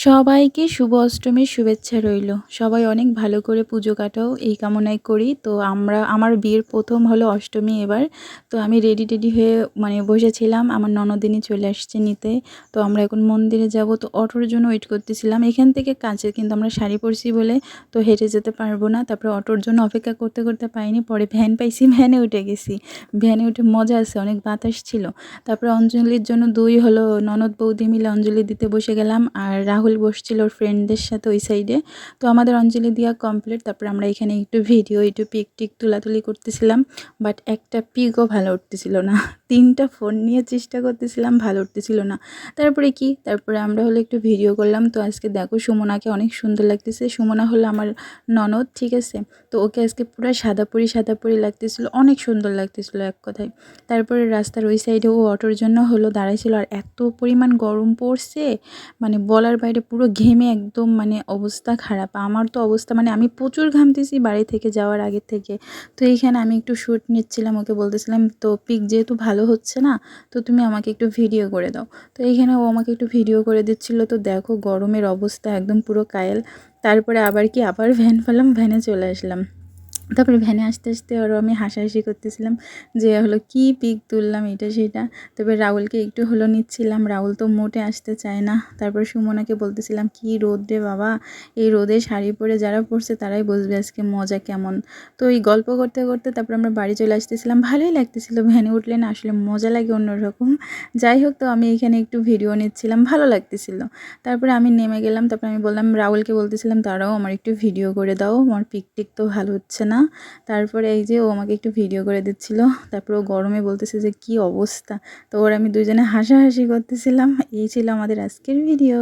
সবাইকে শুভ অষ্টমীর শুভেচ্ছা রইল। সবাই অনেক ভালো করে পুজো কাটাও এই কামনাই করি। তো আমার বিয়ের প্রথম হলো অষ্টমী এবার। তো আমি রেডি হয়ে বসেছিলাম। আমার ননদিনী চলে আসছে নিতে। তো আমরা এখন মন্দিরে যাব। তো অটোর জন্য ওয়েট করতেছিলাম। এখান থেকে কাছে, কিন্তু আমরা শাড়ি পরছি বলে তো হেঁটে যেতে পারবো না। তারপরে অটোর জন্য অপেক্ষা করতে পাইনি। পরে ভ্যান পাইছি, ভ্যানে উঠে গেছি। ভ্যানে উঠে মজা আছে, অনেক বাতাস ছিল। তারপরে অঞ্জলির জন্য দুই হলো ননদ বৌদি মিলে অঞ্জলি দিতে বসে গেলাম। আর রাহুল বসছিল ওর ফ্রেন্ডদের সাথে ওই সাইডে। তো আমাদের অঞ্জলি দেওয়া কমপ্লিট। তারপরে আমরা এখানে একটু ভিডিও, একটু পিক টিক তুলাতুলি করতেছিলাম। বাট একটা পিকও ভালো উঠতেছিল না। 3টা ফোন নিয়ে চেষ্টা করতেছিলাম, ভালো উঠতেছিল না। তারপরে আমরা হলো একটু ভিডিও করলাম। তো আজকে দেখো সুমনাকে অনেক সুন্দর লাগতেছে। সুমনা হলো আমার ননদ, ঠিক আছে। তো ওকে আজকে পুরো সাদা পরি লাগতেছিল, অনেক সুন্দর লাগতেছিল এক কথায়। তারপরে রাস্তার ওই সাইডে ও অটোর জন্য হলো দাঁড়াইছিল। আর এত পরিমাণ গরম পড়ছে, বলার বাইরে, পুরো ঘেমে একদম অবস্থা খারাপ। আমার তো অবস্থা আমি প্রচুর ঘামতেছি বাড়ি থেকে যাওয়ার আগে থেকে। তো এইখানে আমি একটু শ্যুট নিচ্ছিলাম, ওকে বলতেছিলাম তো পিক যেহেতু ভালো হচ্ছে না, তো তুমি আমাকে একটু ভিডিও করে দাও। তো এইখানে ও আমাকে একটু ভিডিও করে দিচ্ছিল। তো দেখো গরমের অবস্থা একদম পুরো কায়েল। তারপরে আবার ভ্যান পেলাম, ভ্যানে চলে আসলাম। তারপরে ভ্যানে আসতে আরও আমি হাসাহাসি করতেছিলাম যে হলো কি পিক তুললাম এটা সেটা। তারপরে রাহুলকে একটু হলো নিচ্ছিলাম, রাহুল তো মোটে আসতে চায় না। তারপর সুমনাকে বলতেছিলাম কি রোদ রে বাবা, এই রোদে শাড়ি পরে যারা পরছে তারাই বুঝবে আজকে মজা কেমন। তো এই গল্প করতে তারপর আমরা বাড়ি চলে আসতেছিলাম। ভালোই লাগতেছিল, ভ্যানে উঠলে না আসলে মজা লাগে অন্যরকম। যাই হোক, তো আমি এখানে একটু ভিডিও নিচ্ছিলাম, ভালো লাগতেছিল। তারপরে আমি নেমে গেলাম। তারপরে আমি বললাম, রাহুলকে বলতেছিলাম দাঁড়াও আমার একটু ভিডিও করে দাও, আমার পিক টিক তো ভালো হচ্ছে না। তারপরে এই যে ও আমাকে একটু ভিডিও করে দিচ্ছিল। তারপরে ও গরমে বলতেছে যে কি অবস্থা। তো ওর আমি দুজনে হাসাহাসি করতেছিলাম। এই ছিল আমাদের আজকের ভিডিও।